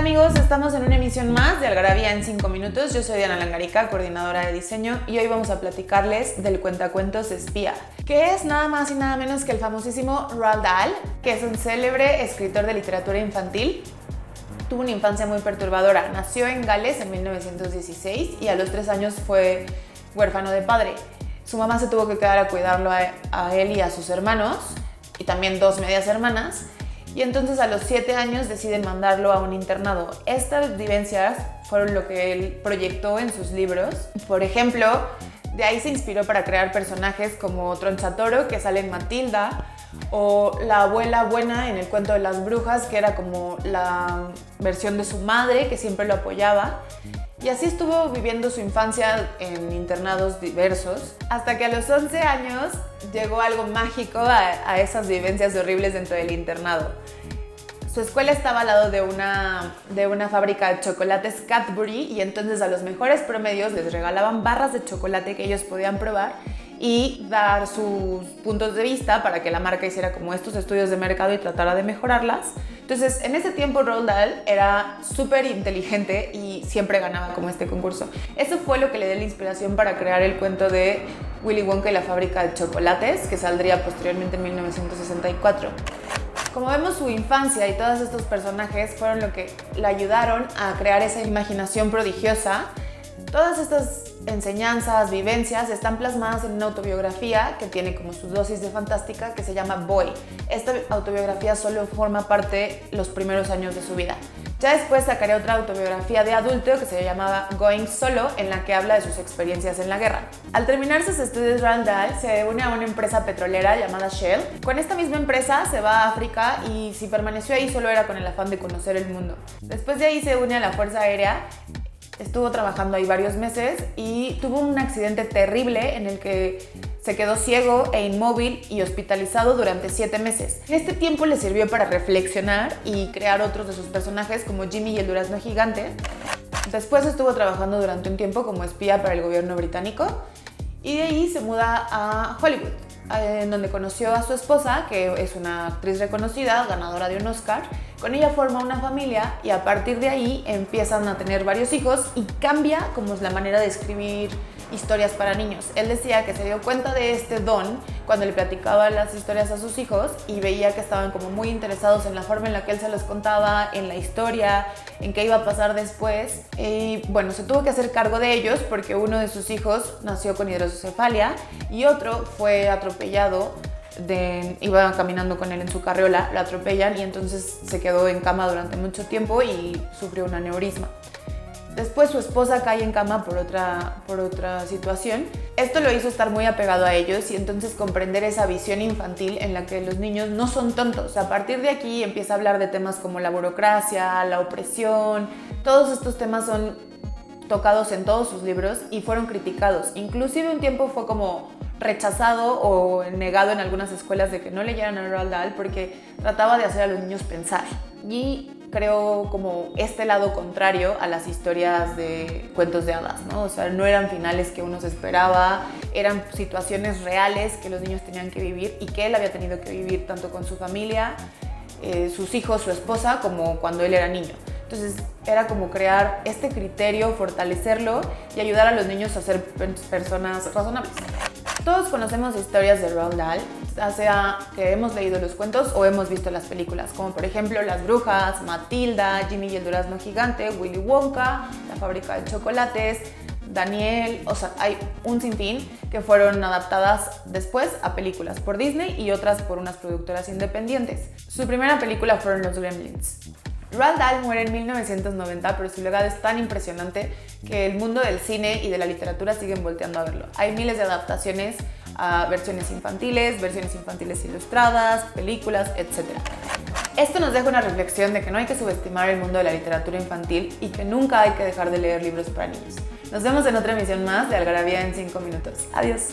amigos? Estamos en una emisión más de Algarabía en 5 minutos. Yo soy Diana Langarica, coordinadora de diseño, y hoy vamos a platicarles del cuentacuentos espía, que es nada más y nada menos que el famosísimo Roald Dahl, que es un célebre escritor de literatura infantil. Tuvo una infancia muy perturbadora. Nació en Gales en 1916 y a los 3 años fue huérfano de padre. Su mamá se tuvo que quedar a cuidarlo a él y a sus hermanos, y también 2 medias hermanas. Y entonces a los 7 años deciden mandarlo a un internado. Estas vivencias fueron lo que él proyectó en sus libros. Por ejemplo, de ahí se inspiró para crear personajes como Tronchatoro, que sale en Matilda, o la abuela buena en el cuento de las brujas, que era como la versión de su madre, que siempre lo apoyaba. Y así estuvo viviendo su infancia en internados diversos, hasta que a los 11 años llegó algo mágico a esas vivencias horribles dentro del internado. Su escuela estaba al lado de una fábrica de chocolates Cadbury, y entonces a los mejores promedios les regalaban barras de chocolate que ellos podían probar y dar sus puntos de vista para que la marca hiciera como estos estudios de mercado y tratara de mejorarlas. Entonces, en ese tiempo Roald Dahl era súper inteligente y siempre ganaba como este concurso. Eso fue lo que le dio la inspiración para crear el cuento de Willy Wonka y la fábrica de chocolates, que saldría posteriormente en 1964. Como vemos, su infancia y todos estos personajes fueron lo que le ayudaron a crear esa imaginación prodigiosa. Todas estas enseñanzas, vivencias, están plasmadas en una autobiografía que tiene como su dosis de fantástica, que se llama Boy. Esta autobiografía solo forma parte los primeros años de su vida. Ya después sacaré otra autobiografía de adulto que se llamaba Going Solo, en la que habla de sus experiencias en la guerra. Al terminar sus estudios, Roald Dahl se une a una empresa petrolera llamada Shell. Con esta misma empresa se va a África, y si permaneció ahí solo era con el afán de conocer el mundo. Después de ahí se une a la Fuerza Aérea. Estuvo trabajando ahí varios meses y tuvo un accidente terrible en el que se quedó ciego e inmóvil y hospitalizado durante 7 meses. Este tiempo le sirvió para reflexionar y crear otros de sus personajes, como Jimmy y el durazno gigante. Después estuvo trabajando durante un tiempo como espía para el gobierno británico, y de ahí se muda a Hollywood, en donde conoció a su esposa, que es una actriz reconocida, ganadora de un Oscar. Con ella forma una familia, y a partir de ahí empiezan a tener varios hijos, y cambia como es la manera de escribir historias para niños. Él decía que se dio cuenta de este don cuando le platicaba las historias a sus hijos y veía que estaban como muy interesados en la forma en la que él se los contaba, en la historia, en qué iba a pasar después. Y bueno, se tuvo que hacer cargo de ellos porque uno de sus hijos nació con hidrocefalia y otro fue atropellado. Iba caminando con él en su carriola, lo atropellan, y entonces se quedó en cama durante mucho tiempo y sufrió un aneurisma. Después su esposa cae en cama por otra situación. Esto lo hizo estar muy apegado a ellos y entonces comprender esa visión infantil en la que los niños no son tontos. A partir de aquí empieza a hablar de temas como la burocracia, la opresión. Todos estos temas son tocados en todos sus libros y fueron criticados. Inclusive un tiempo fue como rechazado o negado en algunas escuelas de que no leyeran a Roald Dahl porque trataba de hacer a los niños pensar. Y creo como este lado contrario a las historias de cuentos de hadas, ¿no? O sea, no eran finales que uno se esperaba, eran situaciones reales que los niños tenían que vivir y que él había tenido que vivir tanto con su familia, sus hijos, su esposa, como cuando él era niño. Entonces era como crear este criterio, fortalecerlo y ayudar a los niños a ser personas razonables. Todos conocemos historias de Roald Dahl, ya sea que hemos leído los cuentos o hemos visto las películas, como por ejemplo Las Brujas, Matilda, Jimmy y el durazno gigante, Willy Wonka, La fábrica de chocolates, Daniel. O sea, hay un sinfín que fueron adaptadas después a películas por Disney y otras por unas productoras independientes. Su primera película fueron Los Gremlins. Roald Dahl muere en 1990, pero su legado es tan impresionante que el mundo del cine y de la literatura siguen volteando a verlo. Hay miles de adaptaciones a versiones infantiles ilustradas, películas, etc. Esto nos deja una reflexión de que no hay que subestimar el mundo de la literatura infantil y que nunca hay que dejar de leer libros para niños. Nos vemos en otra emisión más de Algarabía en 5 minutos. Adiós.